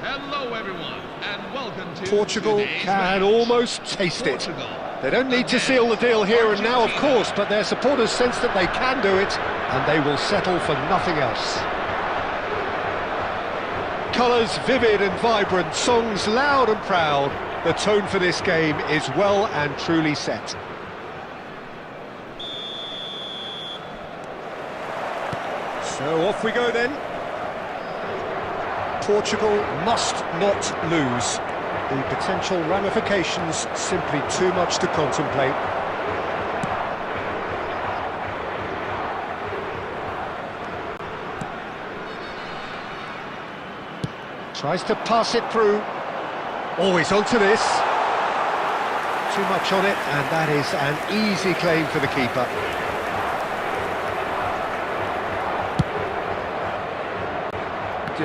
Hello everyone, and welcome to Portugal can almost taste it. They don't need to seal the deal here and now, of course, but their supporters sense that they can do it, and they will settle for nothing else. Colours vivid and vibrant, songs loud and proud. The tone for this game is well and truly set. So off we go then. Portugal must not lose. The potential ramifications simply too much to contemplate. Tries to pass it through. Always onto this. Too much on it, and that is an easy claim for the keeper.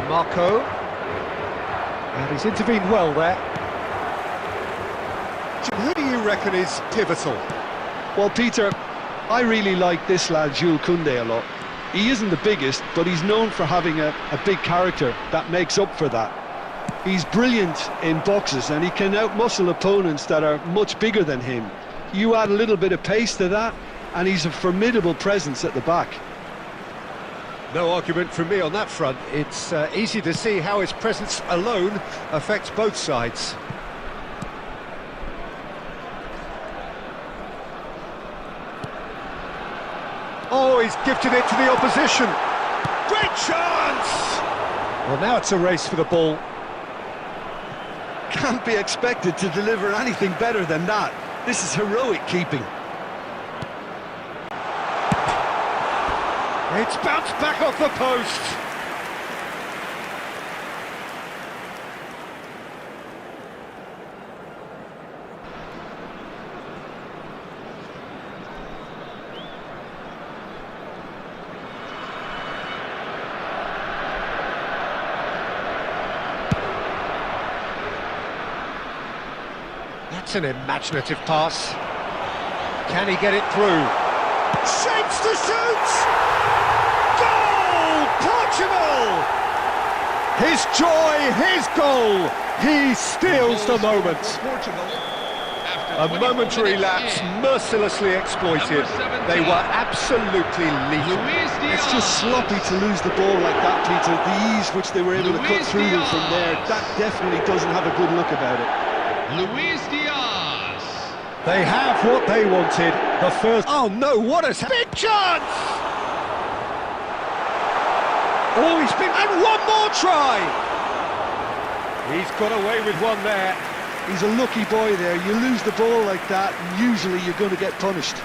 Marco, and he's intervened well there. Who do you reckon is pivotal? Well, Peter, I really like this lad Jules Koundé a lot. He isn't the biggest, but he's known for having a big character that makes up for that. He's brilliant in boxes and he can outmuscle opponents that are much bigger than him. You add a little bit of pace to that and he's a formidable presence at the back. No argument from me on that front. It's easy to see how his presence alone affects both sides. Oh, he's gifted it to the opposition. Great chance! Well, now it's a race for the ball. Can't be expected to deliver anything better than that. This is heroic keeping. It's bounced back off the post. That's an imaginative pass. Can he get it through? Shapes to shoot! Portugal! His joy, his goal, he steals the moment. A momentary lapse mercilessly exploited. They were absolutely lethal. It's just sloppy to lose the ball like that, Peter. The ease which they were able to cut through them from there, that definitely doesn't have a good look about it. Luis Diaz. They have what they wanted. The first... Oh no, what a big chance! Oh, he's been... And one more try! He's got away with one there. He's a lucky boy there. You lose the ball like that, and usually you're going to get punished.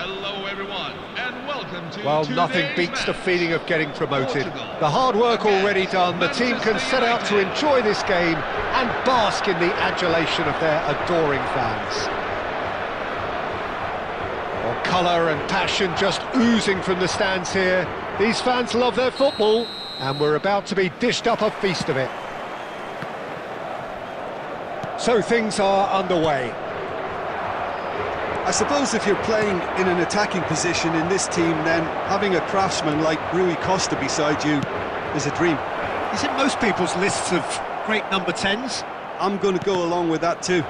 Hello everyone, and welcome to Well, nothing today's beats the match. feeling of getting promoted. Portugal The hard work against already done, the team can Manchester set out to United. enjoy this game and bask in the adulation of their adoring fans. Well, colour and passion just oozing from the stands here. These fans love their football, and we're about to be dished up a feast of it. So things are underway. I suppose if you're playing in an attacking position in this team, then having a craftsman like Rui Costa beside you is a dream. Is it most people's lists of great number 10s? I'm going to go along with that too.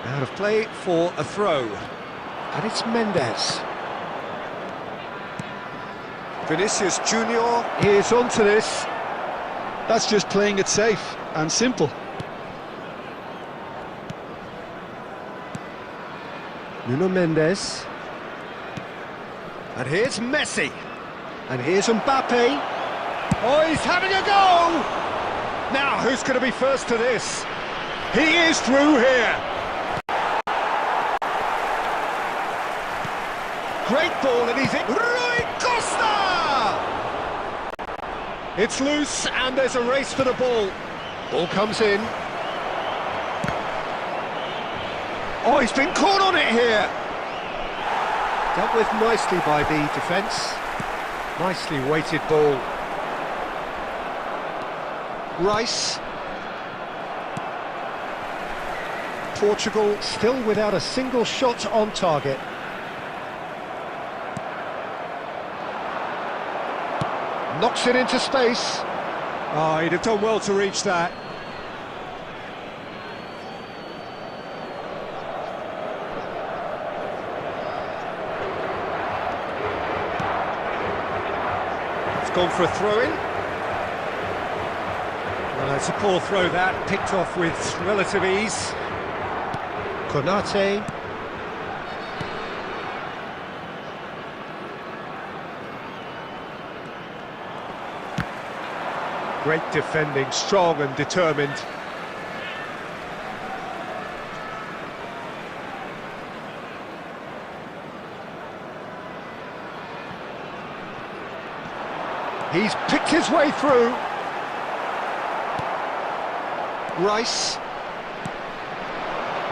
Out of play for a throw. And it's Mendes. Vinicius Junior. Here's onto this. That's just playing it safe and simple. Nuno Mendes. And here's Messi. And here's Mbappe. Oh, he's having a go! Now, who's going to be first to this? He is through here. Great ball, and he's in. Rui Costa! It's loose, and there's a race for the ball. Ball comes in. Oh, he's been caught on it here. Dealt with nicely by the defence. Nicely weighted ball. Rice. Portugal still without a single shot on target. Knocks it into space. Oh, he'd have done well to reach that. Gone for a throw-in. Well, it's a poor throw that, picked off with relative ease. Konate. Great defending, strong and determined. He's picked his way through. Rice.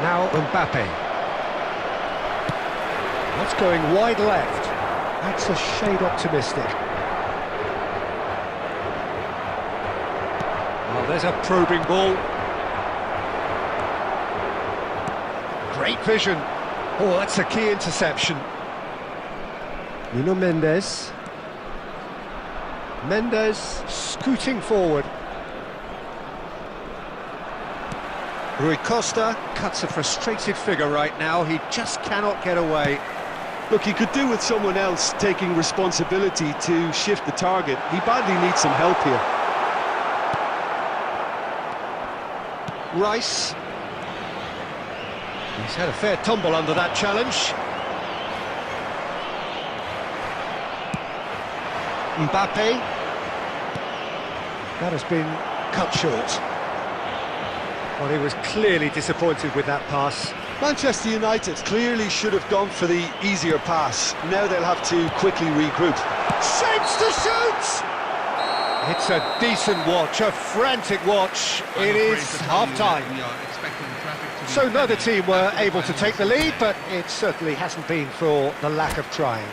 Now Mbappe. That's going wide left. That's a shade optimistic. Oh, there's a probing ball. Great vision. Oh, that's a key interception. Nuno Mendes. Mendes scooting forward. Rui Costa cuts a frustrated figure right now. He just cannot get away. Look, he could do with someone else taking responsibility to shift the target. He badly needs some help here. Rice. He's had a fair tumble under that challenge. Mbappe. That has been cut short. Well, he was clearly disappointed with that pass. Manchester United clearly should have gone for the easier pass. Now they'll have to quickly regroup. Shapes to shoot! It's a decent watch, a frantic watch. It is half-time. So neither team were able to take the lead, but it certainly hasn't been for the lack of trying.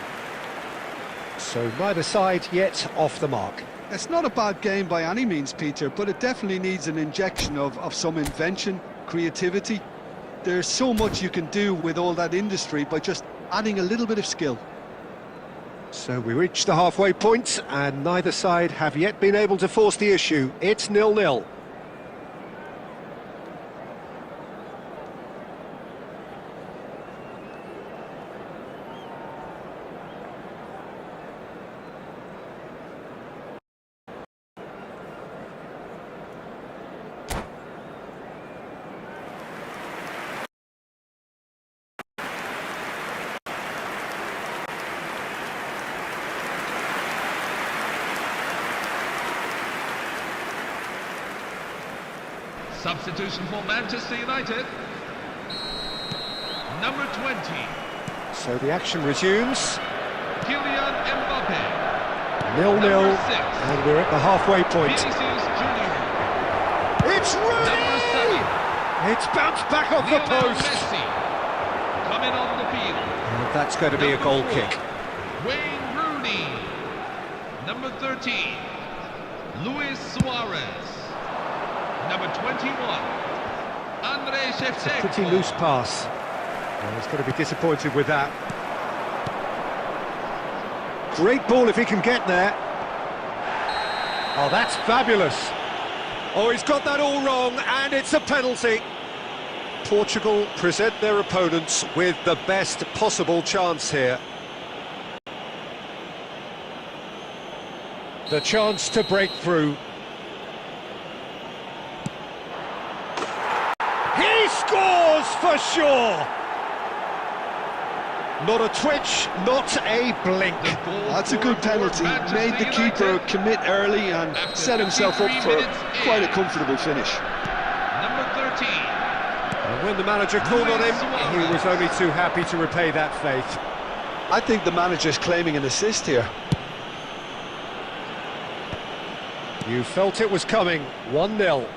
So neither side yet off the mark. It's not a bad game by any means, Peter, but it definitely needs an injection of some invention, creativity. There's so much you can do with all that industry by just adding a little bit of skill. So we reach the halfway point, and neither side have yet been able to force the issue. It's 0-0. Substitution for Manchester United. Number 20. So the action resumes. Kylian Mbappe. 0-0, Number 6. and we're at the halfway point. Vinicius Junior. It's Rooney! Number 7. It's bounced back off the Lionel post. Messi. Coming on the field. And that's going to be a goal Number 4. kick. Wayne Rooney. Number 13. Luis Suarez. Number 21. Andrei It's a Shevchenko. pretty loose pass. Well, he's going to be disappointed with that. Great ball if he can get there. Oh, that's fabulous. Oh, he's got that all wrong, and it's a penalty. Portugal present their opponents with the best possible chance here. The chance to break through. He scores for sure! Not a twitch, not a blink. That's a good penalty. Made the keeper commit early and set himself up for quite a comfortable finish. Number 13. And when the manager called on him, he was only too happy to repay that faith. I think the manager's claiming an assist here. You felt it was coming, 1-0.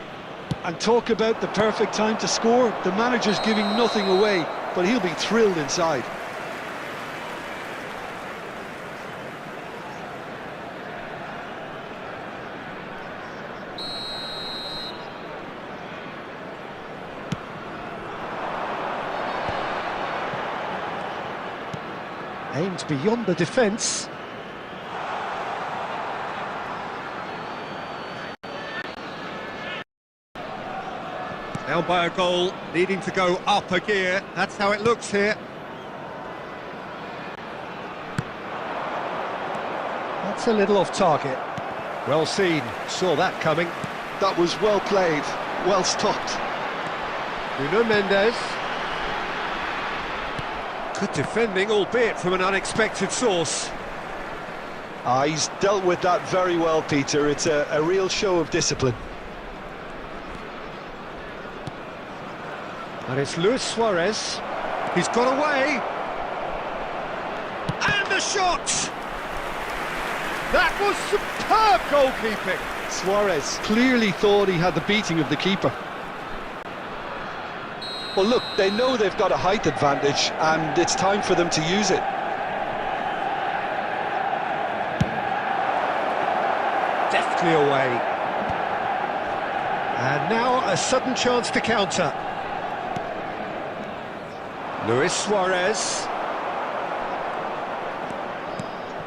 And talk about the perfect time to score. The manager's giving nothing away, but he'll be thrilled inside. Aimed beyond the defence. Down by a goal, needing to go up a gear. That's how it looks here. That's a little off target. Well seen, saw that coming. That was well played, well stopped. Nuno Mendes. Good defending, albeit from an unexpected source. He's dealt with that very well, Peter. It's a real show of discipline. And it's Luis Suarez. He's got away. And the shot! That was superb goalkeeping. Suarez clearly thought he had the beating of the keeper. Well, look, they know they've got a height advantage, and it's time for them to use it. Deftly away. And now a sudden chance to counter. Luis Suarez.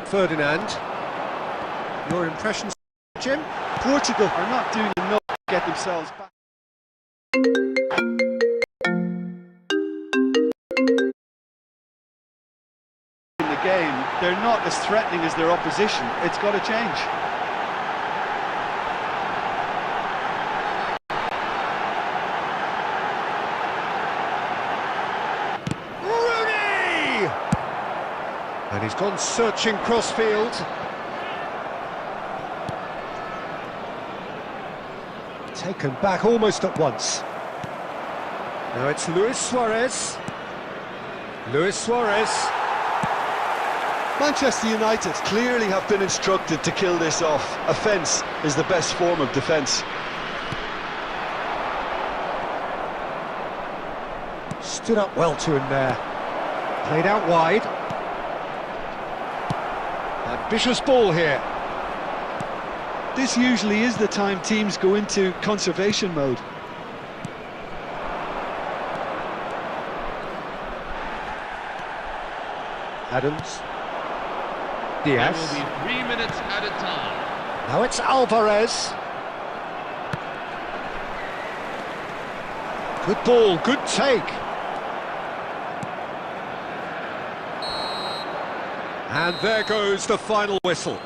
Ferdinand. Your impressions, Jim? Portugal are not doing enough to get themselves back in the game. They're not as threatening as their opposition. It's got to change. Rooney! And he's gone searching crossfield. Taken back almost at once. Now it's Luis Suarez. Luis Suarez. Manchester United clearly have been instructed to kill this off. Offence is the best form of defence. Stood up well to him there. Played out wide. Ambitious ball here. This usually is the time teams go into conservation mode. Adams. There Diaz. will be 3 minutes at a time. Now it's Alvarez. Good ball, good take. And there goes the final whistle.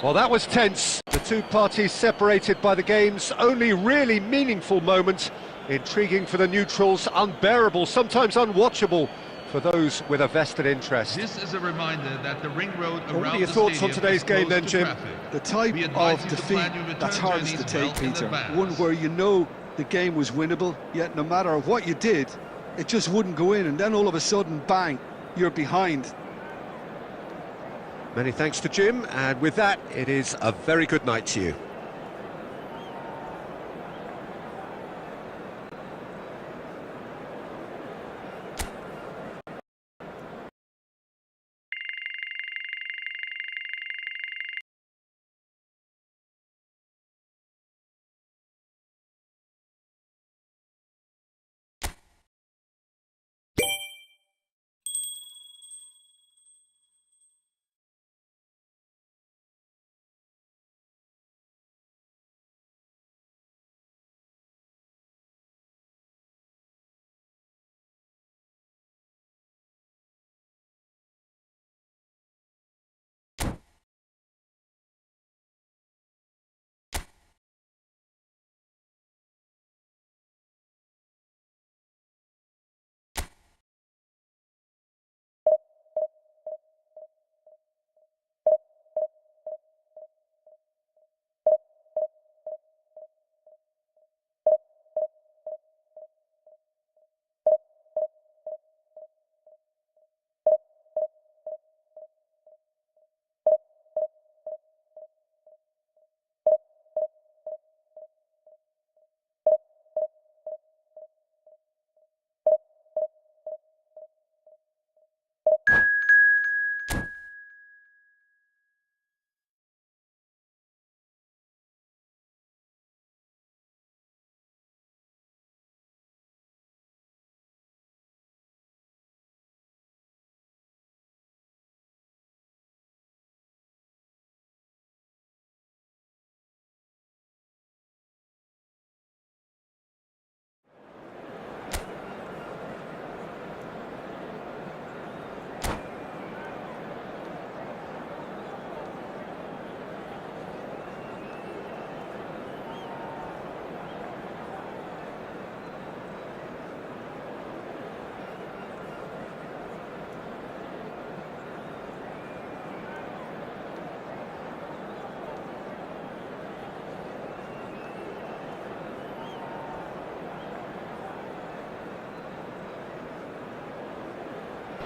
Well, that was tense. The two parties separated by the game's only really meaningful moment. Intriguing for the neutrals, unbearable, sometimes unwatchable for those with a vested interest. This is a reminder that the ring road around What are your the thoughts on stadium today's is game then, closed to Jim? traffic. The type We advise of you to defeat plan your return that's hardest to journeys take, well in Peter. advance. One where you know the game was winnable, yet no matter what you did, it just wouldn't go in, and then all of a sudden, bang, you're behind. Many thanks to Jim, and with that, it is a very good night to you.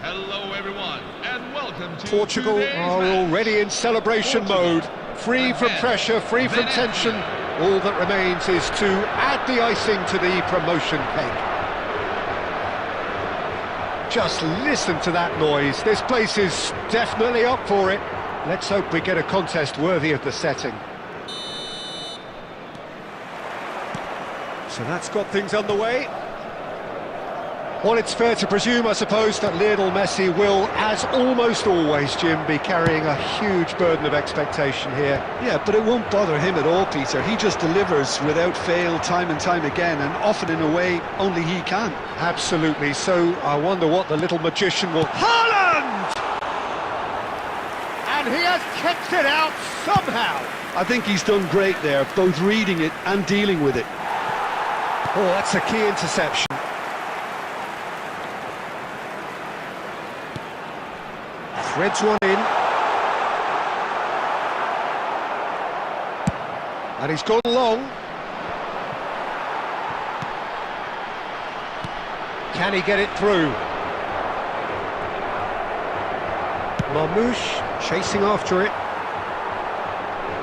Hello everyone, and welcome to Portugal are already in celebration mode, free from pressure, free from tension. All that remains is to add the icing to the promotion cake. Just listen to that noise. This place is definitely up for it. Let's hope we get a contest worthy of the setting. So that's got things underway. Well, it's fair to presume, I suppose, that Lionel Messi will, as almost always, Jim, be carrying a huge burden of expectation here. Yeah, but it won't bother him at all, Peter. He just delivers without fail time and time again, and often in a way only he can. Absolutely. So I wonder what the little magician will... Haaland! And he has kept it out somehow. I think he's done great there, both reading it and dealing with it. Oh, that's a key interception. Threads one in. And he's gone long. Can he get it through? Marmouche chasing after it.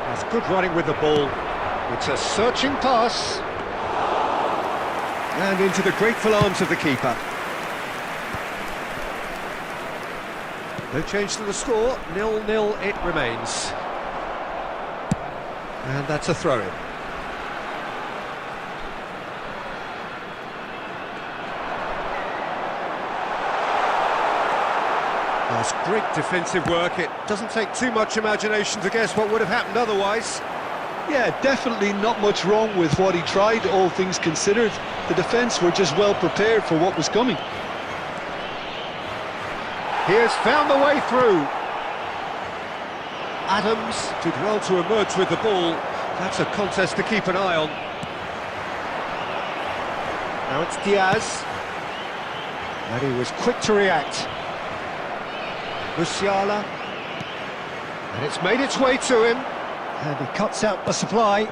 That's good running with the ball. It's a searching pass. And into the grateful arms of the keeper. No change to the score, 0-0 it remains. And that's a throw-in. That's great defensive work. It doesn't take too much imagination to guess what would have happened otherwise. Yeah, definitely not much wrong with what he tried, all things considered. The defence were just well prepared for what was coming. He has found the way through. Adams did well to emerge with the ball. That's a contest to keep an eye on. Now it's Diaz. And he was quick to react. Musiala. And it's made its way to him. And he cuts out the supply.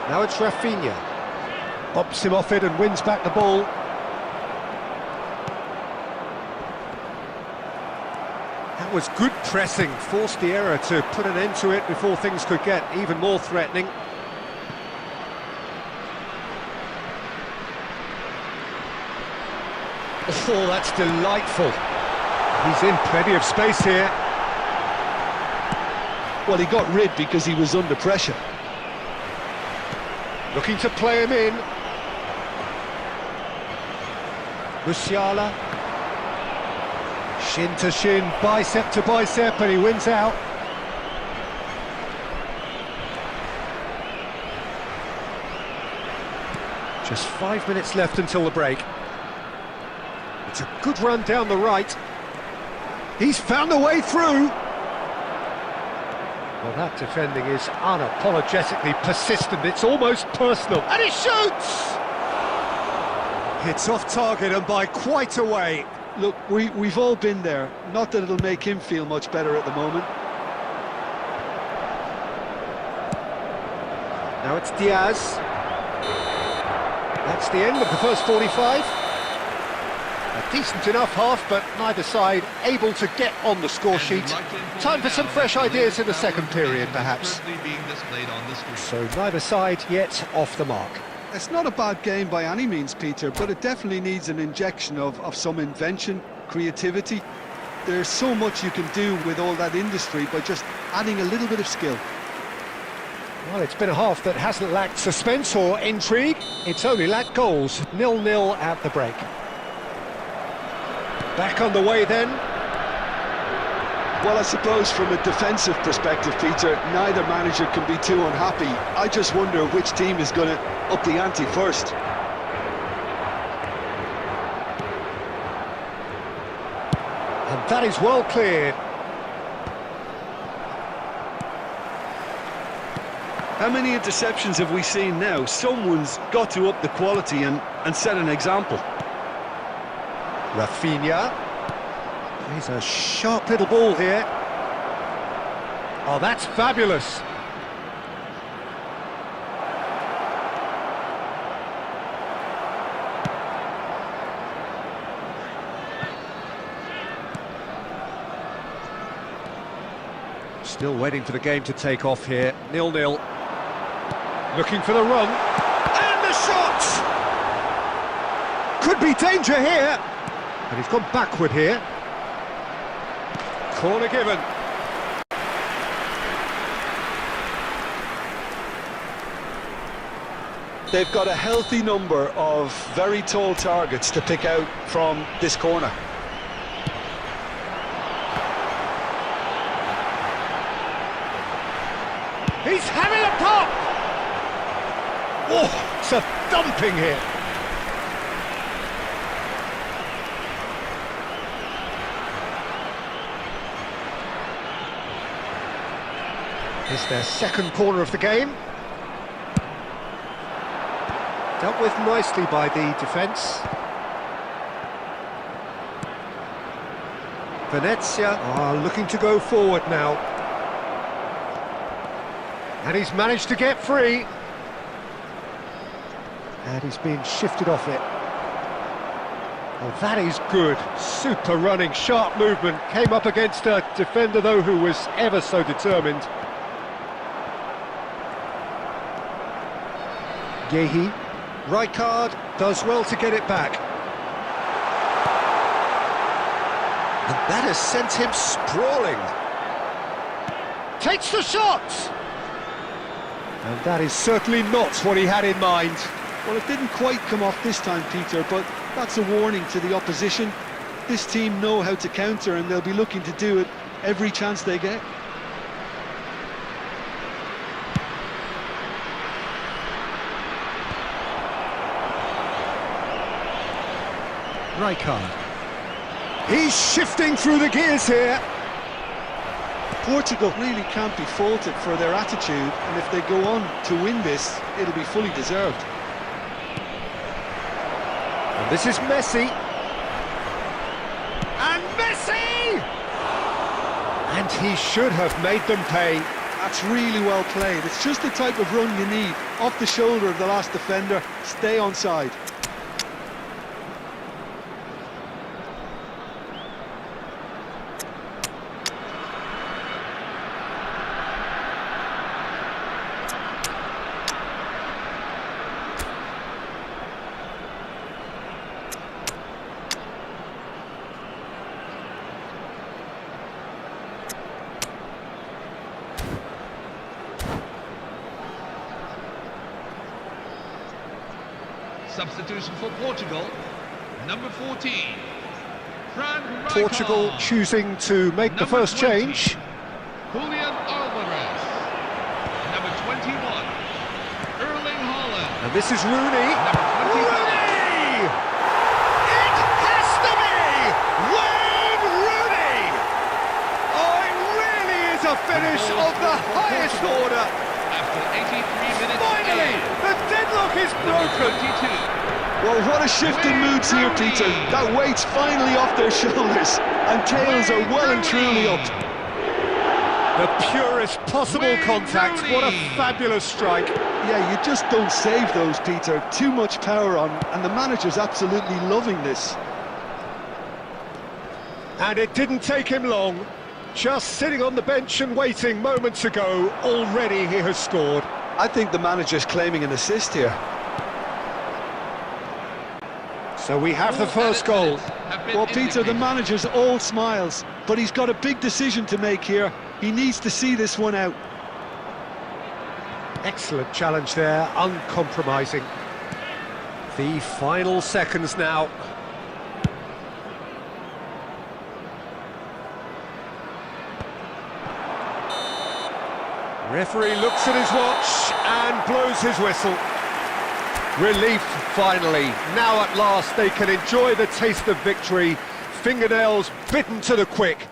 Now it's Rafinha. Bumps him off it and wins back the ball. That was good pressing, forced the error to put an end to it before things could get even more threatening. Oh, that's delightful. He's in plenty of space here. Well, he got rid because he was under pressure. Looking to play him in. Musiala. Shin to shin, bicep to bicep, and he wins out. Just 5 minutes left until the break. It's a good run down the right. He's found a way through. Well, that defending is unapologetically persistent. It's almost personal. And he shoots! It's off target and by quite a way. Look, we've all been there. Not that it'll make him feel much better at the moment. Now it's Diaz. That's the end of the first 45. A decent enough half, but neither side able to get on the score sheet. Time for some fresh ideas in the second period, perhaps. So neither side yet off the mark. It's not a bad game by any means, Peter, but it definitely needs an injection of some invention, creativity. There's so much you can do with all that industry by just adding a little bit of skill. Well, it's been a half that hasn't lacked suspense or intrigue. It's only lacked goals. 0-0 at the break. Back on the way then. Well, I suppose from a defensive perspective, Peter, neither manager can be too unhappy. I just wonder which team is going to up the ante first. And that is well cleared. How many interceptions have we seen now? Someone's got to up the quality and set an example. Rafinha. He's a sharp little ball here. Oh, that's fabulous. Still waiting for the game to take off here. 0-0. Looking for the run. And the shot! Could be danger here. And he's gone backward here. Corner given. They've got a healthy number of very tall targets to pick out from this corner. He's having a pop! Oh, it's a thumping here. It's their second corner of the game. Dealt with nicely by the defence. Venezia are looking to go forward now. And he's managed to get free. And he's been shifted off it. Oh, that is good. Super running, sharp movement. Came up against a defender, though, who was ever so determined. Yehi. Rijkaard does well to get it back. And that has sent him sprawling. Takes the shot! And that is certainly not what he had in mind. Well, it didn't quite come off this time, Peter, but that's a warning to the opposition. This team know how to counter, and they'll be looking to do it every chance they get. Rijkaard. He's shifting through the gears here. Portugal really can't be faulted for their attitude, and if they go on to win this, it'll be fully deserved. And this is Messi. And Messi! And he should have made them pay. That's really well played. It's just the type of run you need. Off the shoulder of the last defender, stay onside. Substitution for Portugal, number 14. Portugal choosing to make the number first 20, change. Julian Alvarez. Number 21, Erling Haaland. And this is Rooney. Number 25. Rooney! It has to be Wayne Rooney! Oh, it really is a finish of the highest order. After 83 minutes. Finally, the deadlock is broken. 22. Well, what a shift in moods here, Peter. That weight's finally off their shoulders, and tails are well and truly up. The purest possible contact. What a fabulous strike. Yeah, you just don't save those, Peter. Too much power on, and the manager's absolutely loving this. And it didn't take him long. Just sitting on the bench and waiting moments ago, already he has scored. I think the manager's claiming an assist here. So we have the first goal. Well, Peter, the manager's all smiles, but he's got a big decision to make here. He needs to see this one out. Excellent challenge there, uncompromising. The final seconds now. Referee looks at his watch and blows his whistle. Relief, finally. Now at last they can enjoy the taste of victory. Fingernails bitten to the quick.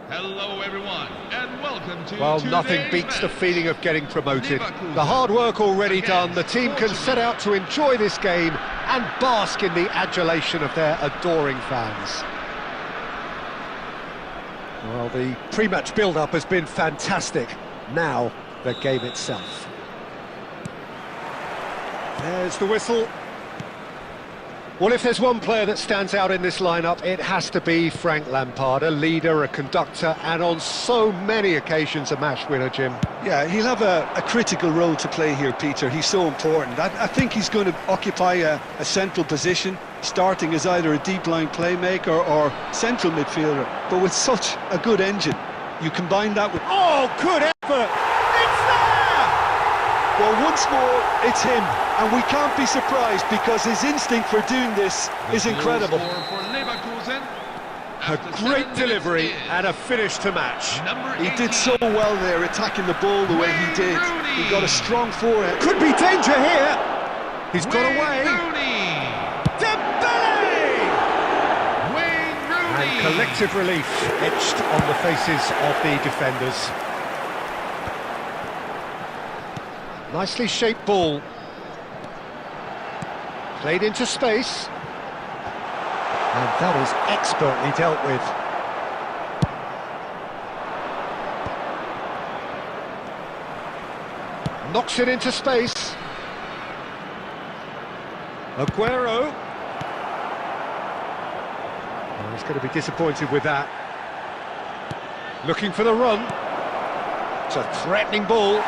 Hello everyone, and welcome to Well, nothing beats the feeling of getting promoted. The hard work already done, the team can set out to enjoy this game and bask in the adulation of their adoring fans. Well, the pre-match build-up has been fantastic. Now, the game itself. There's the whistle. Well, if there's one player that stands out in this lineup, it has to be Frank Lampard, a leader, a conductor, and on so many occasions a match winner, Jim. Yeah, he'll have a critical role to play here, Peter. He's so important. I think he's going to occupy a central position, starting as either a deep-line playmaker or central midfielder. But with such a good engine, you combine that with... Oh, good effort! It's there! Well, once more, it's him. And we can't be surprised because his instinct for doing this is incredible. A great delivery and a finish to match. He did so well there, attacking the ball the way he did. He got a strong forehead. Could be danger here. He's got away. Dembele! And collective relief etched on the faces of the defenders. Nicely shaped ball. Played into space. And that is expertly dealt with. Knocks it into space. Aguero. Oh, he's going to be disappointed with that. Looking for the run. It's a threatening ball.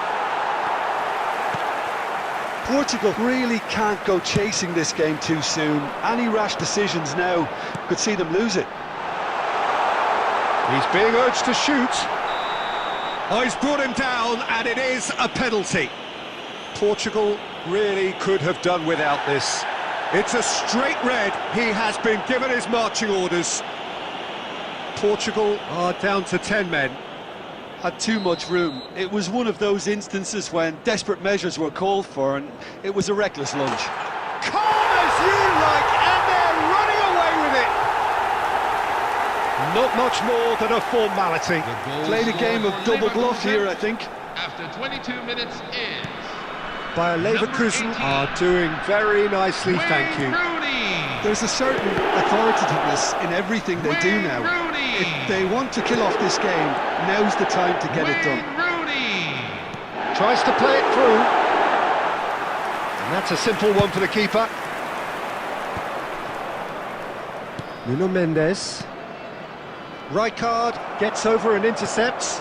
Portugal really can't go chasing this game too soon. Any rash decisions now could see them lose it. He's being urged to shoot. Oh, he's brought him down, and it is a penalty. Portugal really could have done without this. It's a straight red. He has been given his marching orders. Portugal are down to 10 men. Had too much room. It was one of those instances when desperate measures were called for, and it was a reckless lunge. Calm as you like, and they're running away with it. Not much more than a formality. Played a game of double bluff here, I think. After 22 minutes is... Bayer Leverkusen are doing very nicely, thank you. There's a certain authoritativeness in everything they do now. If they want to kill off this game, now's the time to get it done. Tries to play it through. And that's a simple one for the keeper. Nuno Mendes. Rijkaard gets over and intercepts.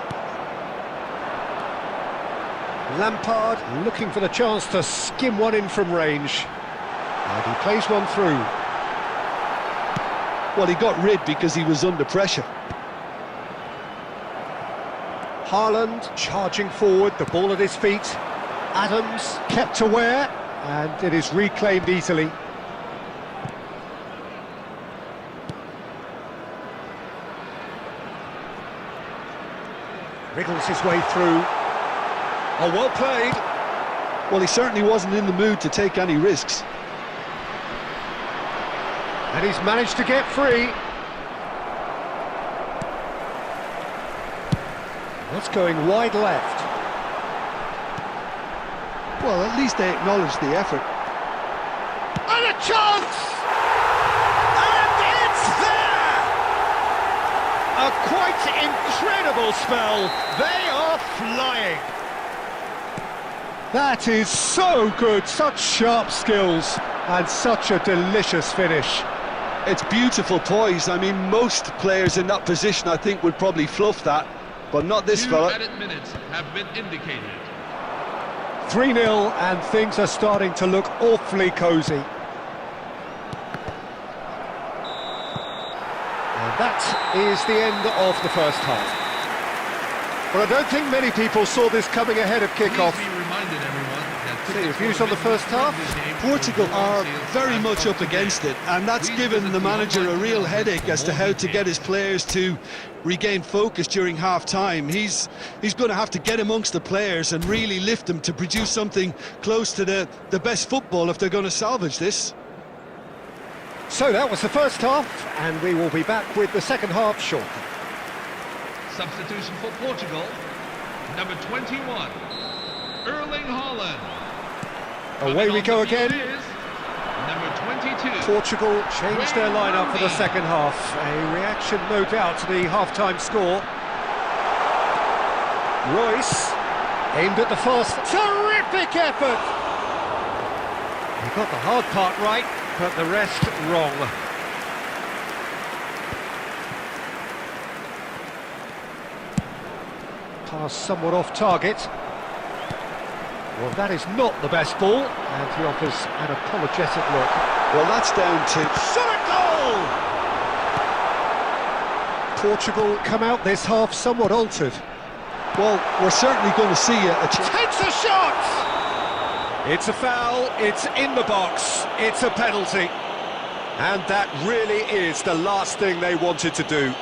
Lampard looking for the chance to skim one in from range. And he plays one through. Well, he got rid because he was under pressure. Haaland charging forward, the ball at his feet. Adams kept aware, and it is reclaimed easily. Wriggles his way through. Oh, well played. Well, he certainly wasn't in the mood to take any risks. And he's managed to get free. That's going wide left. Well, at least they acknowledged the effort. And a chance! And it's there! A quite incredible spell. They are flying. That is so good. Such sharp skills and such a delicious finish. It's beautiful poise. I mean, most players in that position, I think, would probably fluff that, but not this fella. 2 added minutes have been indicated. 3-0, and things are starting to look awfully cosy. And that is the end of the first half. But I don't think many people saw this coming ahead of kickoff. Your views on the first half? Portugal are very much up against it, and that's given the manager a real headache as to how to get his players to regain focus during half-time. He's going to have to get amongst the players and really lift them to produce something close to the best football if they're going to salvage this. So that was the first half, and we will be back with the second half shortly. Substitution for Portugal, number 21, Erling Haaland. Away we go again. Number 22. Portugal changed their lineup for the second half. A reaction, no doubt, to the half-time score. Royce aimed at the first. Terrific effort! He got the hard part right. but the rest wrong. Pass somewhat off target. Well, that is not the best ball, and he offers an apologetic look. Well, that's down to... Shot a goal! Portugal come out this half somewhat altered. Well, we're certainly going to see a Takes a shot! It's a foul, it's in the box, it's a penalty. And that really is the last thing they wanted to do.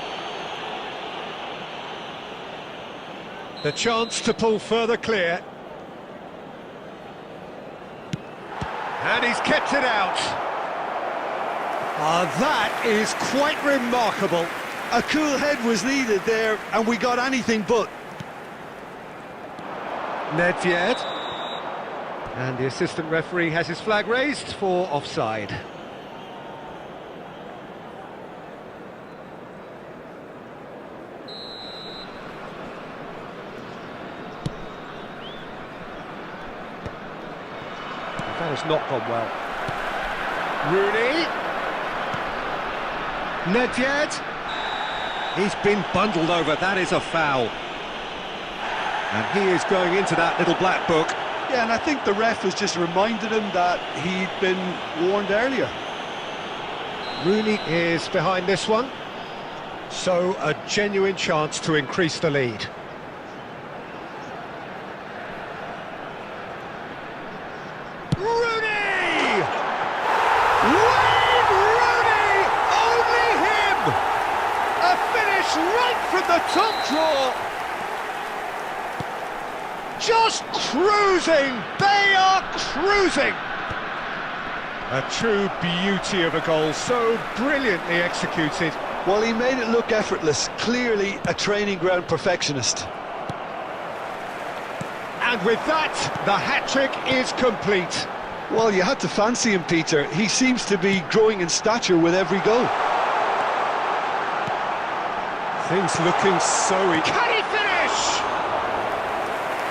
The chance to pull further clear. And he's kept it out. That is quite remarkable. A cool head was needed there, and we got anything but. Nedved. And the assistant referee has his flag raised for offside. That has not gone well. Rooney. Nedved. He's been bundled over, that is a foul. And he is going into that little black book. Yeah, and I think the ref has just reminded him that he'd been warned earlier. Rooney is behind this one. So a genuine chance to increase the lead. Rooney! Wayne Rooney! Only him! A finish right from the top draw! Just cruising! They are cruising! A true beauty of a goal, so brilliantly executed. Well, he made it look effortless, clearly a training ground perfectionist. And with that, the hat-trick is complete. Well, you had to fancy him, Peter. He seems to be growing in stature with every goal. Things looking so... Can he finish?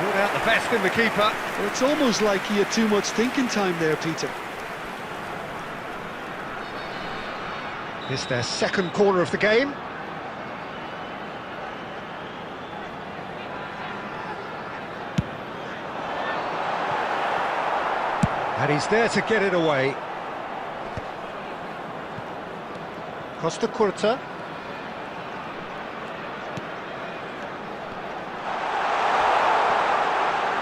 Brought out the best in the keeper. Well, it's almost like he had too much thinking time there, Peter. It's their second corner of the game. And he's there to get it away. Costa Curta.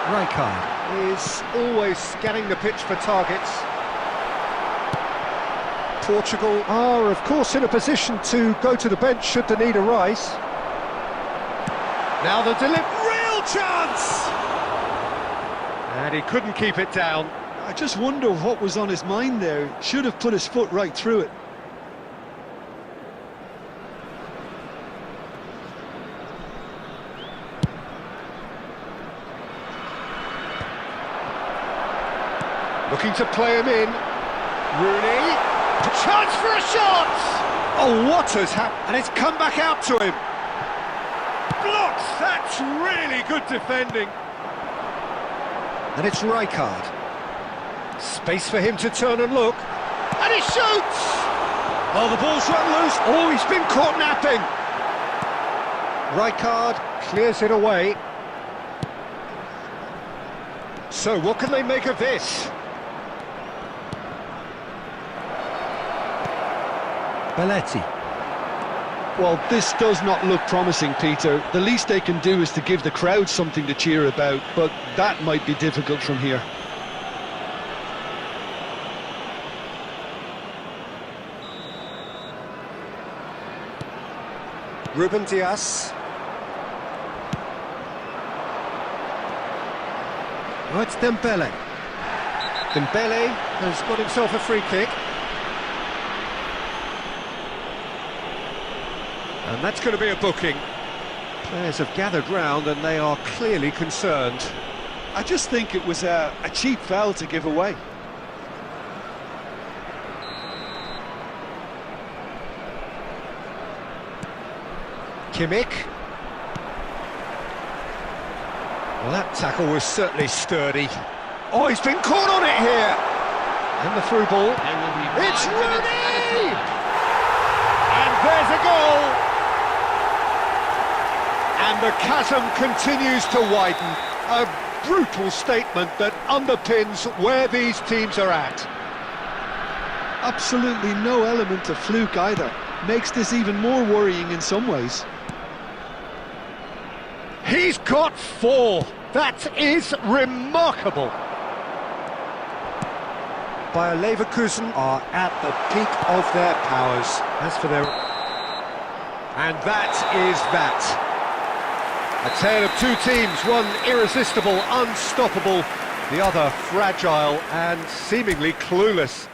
Rijkaard is always scanning the pitch for targets. Portugal are, of course, in a position to go to the bench should the need arise. Now the real chance! And he couldn't keep it down. I just wonder what was on his mind there. Should have put his foot right through it. Looking to play him in. Rooney. Chance for a shot! Oh, what has happened? And it's come back out to him. Blocks! That's really good defending. And it's Rijkaard. Space for him to turn and look. And he shoots! Oh, the ball's run loose. Oh, he's been caught napping. Rijkaard clears it away. So, what can they make of this? Belletti. Well, this does not look promising, Peter. The least they can do is to give the crowd something to cheer about, but that might be difficult from here. Ruben Dias. Oh, it's Dembele. Dembele has got himself a free kick. And that's going to be a booking. Players have gathered round and they are clearly concerned. I just think it was a cheap foul to give away. Kimmich. Well, that tackle was certainly sturdy. Oh, he's been caught on it here! And the through ball. There will be It's 5 minutes Rooney! at a time. And there's a goal! And the chasm continues to widen. A brutal statement that underpins where these teams are at. Absolutely no element of fluke either. Makes this even more worrying in some ways. He's got 4. That is remarkable. Bayer Leverkusen are at the peak of their powers. As for their... And that is that. A tale of two teams, one irresistible, unstoppable, the other fragile and seemingly clueless.